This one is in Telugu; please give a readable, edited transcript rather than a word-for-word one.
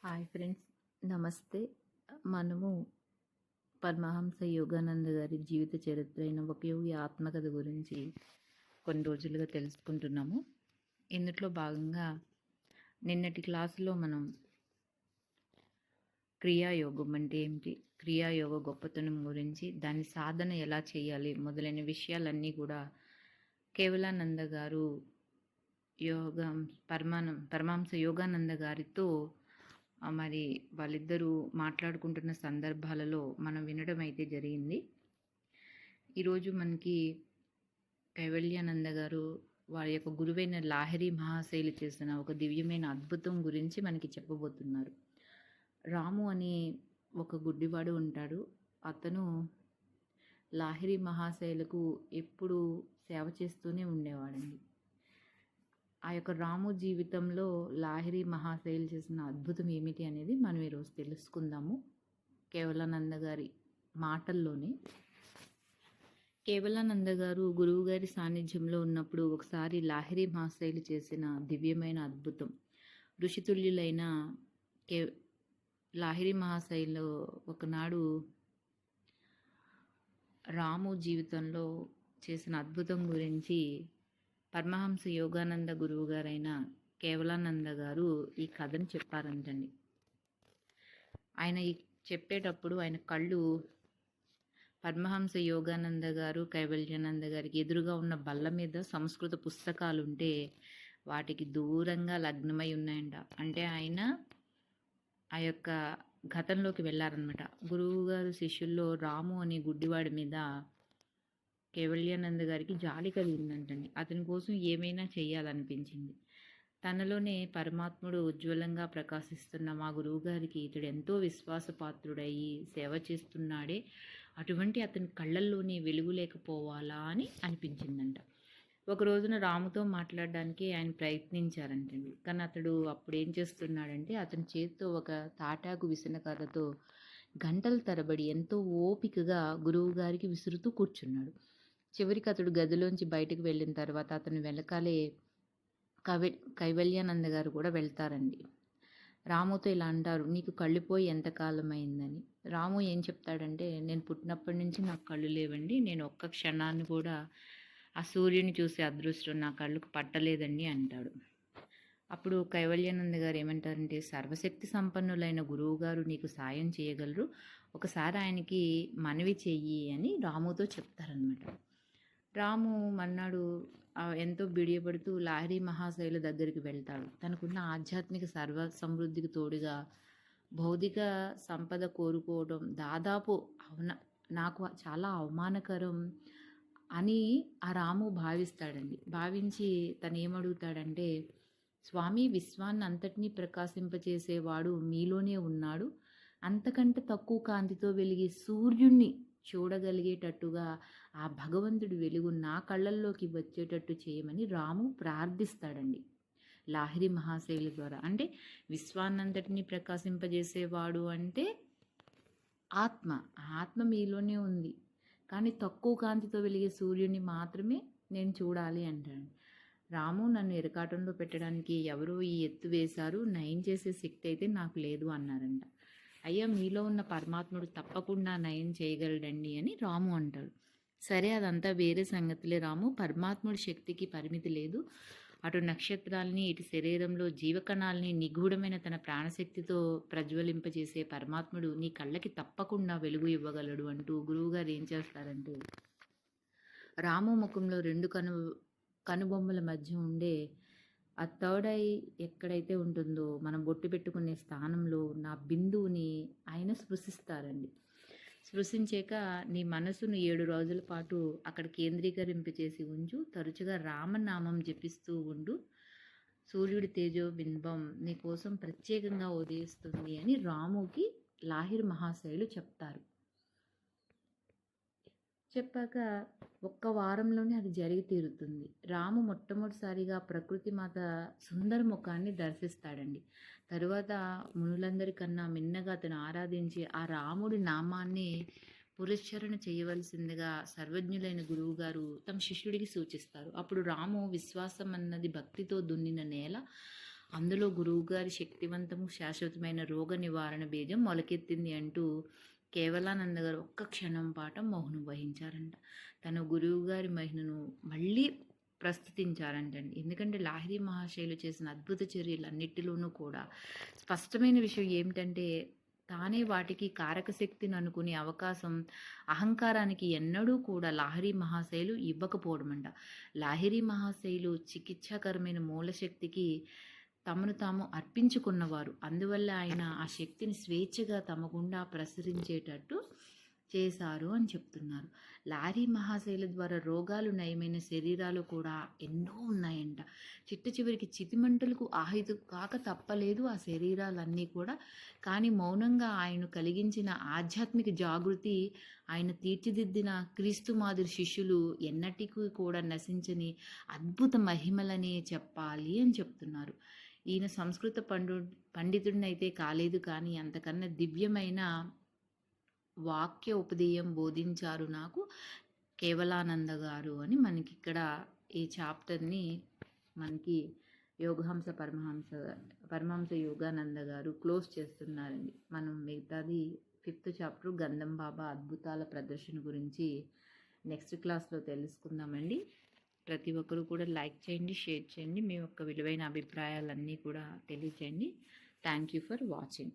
హాయ్ ఫ్రెండ్స్, నమస్తే. మనము పరమహంస యోగానంద గారి జీవిత చరిత్ర అయిన ఒక యోగి ఆత్మకథ గురించి కొన్ని రోజులుగా తెలుసుకుంటున్నాము. ఇందులో భాగంగా నిన్నటి క్లాసులో మనం క్రియాయోగం అంటే ఏమిటి, క్రియాయోగ గొప్పతనం గురించి, దాని సాధన ఎలా చేయాలి మొదలైన విషయాలన్నీ కూడా కేవలానంద గారు పరమహంస యోగానంద గారితో మరి వాళ్ళిద్దరూ మాట్లాడుకుంటున్న సందర్భాలలో మనం వినడం అయితే జరిగింది. ఈరోజు మనకి కైవల్యానంద గారు వారి యొక్క గురువైన లాహిరి మహాశైలి చేసిన ఒక దివ్యమైన అద్భుతం గురించి మనకి చెప్పబోతున్నారు. రాము అని ఒక గుడ్డివాడు ఉంటాడు. అతను లాహిరి మహాశైలకు ఎప్పుడు సేవ చేస్తూనే ఉండేవాడండి. ఆ యొక్క రాము జీవితంలో లాహిరి మహాశైలు చేసిన అద్భుతం ఏమిటి అనేది మనం ఈరోజు తెలుసుకుందాము. కేవలానంద గారి మాటల్లోనే. కేవలానంద గారు గురువుగారి సాన్నిధ్యంలో ఉన్నప్పుడు ఒకసారి లాహిరి మహాశైలు చేసిన దివ్యమైన అద్భుతం, ఋషితుల్యులైన లాహిరి మహాశైలు ఒకనాడు రాము జీవితంలో చేసిన అద్భుతం గురించి పరమహంస యోగానంద గురువు గారైన కేవలానంద గారు ఈ కథను చెప్పారంటండి. ఆయన చెప్పేటప్పుడు ఆయన కళ్ళు పరమహంస యోగానంద గారు కైవల్యానంద గారికి ఎదురుగా ఉన్న బల్ల మీద సంస్కృత పుస్తకాలు ఉంటే వాటికి దూరంగా లగ్నమై ఉన్నాయంట. అంటే ఆయన ఆ యొక్క గతంలోకి వెళ్ళారనమాట. గురువు గారు శిష్యుల్లో రాము అనే గుడ్డివాడి మీద కేవల్యానంద గారికి జాలి కలిగిందంటండి. అతని కోసం ఏమైనా చేయాలనిపించింది. తనలోనే పరమాత్ముడు ఉజ్వలంగా ప్రకాశిస్తున్న మా గురువుగారికి ఇతడు ఎంతో విశ్వాసపాత్రుడయి సేవ చేస్తున్నాడే, అటువంటి అతని కళ్ళల్లోనే వెలుగు లేకపోవాలా అని అనిపించిందంట. ఒక రోజున రాముతో మాట్లాడడానికి ఆయన ప్రయత్నించారంటండి. కానీ అతడు అప్పుడు ఏం చేస్తున్నాడంటే అతని చేతితో ఒక తాటాకు విసనకర్రతో గంటల తరబడి ఎంతో ఓపికగా గురువుగారికి విసురుతూ కూర్చున్నాడు. చివరికి అతడు గదిలోంచి బయటకు వెళ్ళిన తర్వాత అతను వెనకాలే కైవల్యానంద గారు కూడా వెళ్తారండి. రాముతో ఇలా అంటారు, నీకు కళ్ళు పోయి ఎంతకాలం అయిందని. రాము ఏం చెప్తాడంటే, నేను పుట్టినప్పటి నుంచి నాకు కళ్ళు లేవండి, నేను ఒక్క క్షణాన్ని కూడా ఆ సూర్యుని చూసే అదృష్టం నా కళ్ళకు పట్టలేదండి అంటాడు. అప్పుడు కైవల్యానంద గారు ఏమంటారంటే, సర్వశక్తి సంపన్నులైన గురువు గారు నీకు సాయం చేయగలరు, ఒకసారి ఆయనకి మనవి చెయ్యి అని రాముతో చెప్తారనమాట. రాము మన్నాడు ఎంతో బిడియపడుతూ లాహిరి మహాశైల దగ్గరికి వెళ్తాడు. తనకున్న ఆధ్యాత్మిక సర్వ సమృద్ధికి తోడుగా భౌతిక సంపద కోరుకోవడం దాదాపు నాకు చాలా అవమానకరం అని ఆ రాము భావిస్తాడండి. భావించి తను ఏమడుగుతాడంటే, స్వామి, విశ్వాన్ని అంతటినీ ప్రకాశింపచేసేవాడు మీలోనే ఉన్నాడు, అంతకంటే తక్కువ కాంతితో వెలిగే సూర్యుణ్ణి చూడగలిగేటట్టుగా ఆ భగవంతుడి వెలుగు నా కళ్ళల్లోకి వచ్చేటట్టు చేయమని రాము ప్రార్థిస్తాడండి లాహిరి మహాశైలి ద్వారా. అంటే విశ్వాన్నంతటిని ప్రకాశింపజేసేవాడు అంటే ఆత్మ మీలోనే ఉంది, కానీ తక్కువ కాంతితో వెలిగే సూర్యుని మాత్రమే నేను చూడాలి అంటాడు. రాము, నన్ను ఎరకాటంలో పెట్టడానికి ఎవరో ఈ ఎత్తు వేశారు, నయం చేసే శక్తి అయితే నాకు లేదు అన్నారంట. అయ్యా, మీలో ఉన్న పరమాత్ముడు తప్పకుండా నయం చేయగలడండి అని రాము అంటాడు. సరే, అదంతా వేరే సంగతిలే రాము, పరమాత్ముడి శక్తికి పరిమితి లేదు, అటు నక్షత్రాలని ఇటు శరీరంలో జీవకణాలని నిగూఢమైన తన ప్రాణశక్తితో ప్రజ్వలింపజేసే పరమాత్ముడు నీ కళ్ళకి తప్పకుండా వెలుగు ఇవ్వగలడు అంటూ గురువుగారు ఏం చేస్తారంటే, రాము ముఖంలో రెండు కనుబొమ్మల మధ్య ఉండే ఆ థర్డ్ ఐ ఎక్కడైతే ఉంటుందో మనం బొట్టు పెట్టుకునే స్థానంలో నా బిందువుని ఆయన స్పృశిస్తారండి. స్పృశించాక నీ మనసును 7 రోజుల పాటు అక్కడ కేంద్రీకరింపచేసి ఉంచు, తరచుగా రామనామం జపిస్తూ ఉండు, సూర్యుడి తేజోబింబం నీ కోసం ప్రత్యేకంగా ఉదయిస్తుంది అని రాముకి లాహిర్ మహాశయులు చెప్తారు. చెప్పాక ఒక్క వారంలోనే అది జరిగి తీరుతుంది. రాము మొట్టమొదటిసారిగా ప్రకృతి మాత సుందర ముఖాన్ని దర్శిస్తాడండి. తరువాత మునులందరికన్నా మిన్నగా అతను ఆరాధించి ఆ రాముడి నామాన్ని పురస్చరణ చేయవలసిందిగా సర్వజ్ఞులైన గురువుగారు తమ శిష్యుడికి సూచిస్తారు. అప్పుడు రాము విశ్వాసం అన్నది భక్తితో దున్నిన నేల, అందులో గురువుగారి శక్తివంతము శాశ్వతమైన రోగ నివారణ బీజం మొలకెత్తింది అంటూ కేవలానంద గారు ఒక్క క్షణం పాటు మౌనం వహించారంట. తన గురువుగారి మహిమను మళ్ళీ ప్రస్తుతించారంటండి. ఎందుకంటే లాహిరి మహాశయులు చేసిన అద్భుత చర్యలన్నిటిలోనూ కూడా స్పష్టమైన విషయం ఏమిటంటే, తానే వాటికి కారక శక్తిని అనుకునే అవకాశం అహంకారానికి ఎన్నడూ కూడా లాహిరి మహాశయులు ఇవ్వకపోవడమంట. లాహిరి మహాశయులు చికిత్సాకరమైన మూలశక్తికి తమను తాము అర్పించుకున్నవారు. అందువల్ల ఆయన ఆ శక్తిని స్వేచ్ఛగా తమ గుండా ప్రసరించేటట్టు చేశారు అని చెప్తున్నారు. లారీ మహాశైల ద్వారా రోగాలు నయమైన శరీరాలు కూడా ఎన్నో ఉన్నాయంట. చిట్ట చివరికి చితిమంటలకు ఆహితు కాక తప్పలేదు ఆ శరీరాలన్నీ కూడా. కానీ మౌనంగా ఆయన కలిగించిన ఆధ్యాత్మిక జాగృతి, ఆయన తీర్చిదిద్దిన క్రీస్తు మాదిరి శిష్యులు ఎన్నటికీ కూడా నశించని అద్భుత మహిమలనే చెప్పాలి అని చెప్తున్నారు. ఈయన సంస్కృత పండితుడినైతే కాలేదు, కానీ అంతకన్నా దివ్యమైన వాక్య ఉపదేయం బోధించారు నాకు కేవలానంద గారు అని మనకి ఇక్కడ ఈ చాప్టర్ని మనకి యోగహంస పరమహంస యోగానంద గారు క్లోజ్ చేస్తున్నారండి. మనం మిగతాది 5th చాప్టర్ గంధం బాబా అద్భుతాల ప్రదర్శన గురించి నెక్స్ట్ క్లాస్లో తెలుసుకుందామండి. ప్రతి ఒక్కరూ కూడా లైక్ చేయండి, షేర్ చేయండి, మీ యొక్క విలువైన అభిప్రాయాలన్నీ కూడా తెలియచేయండి. Thank you for watching.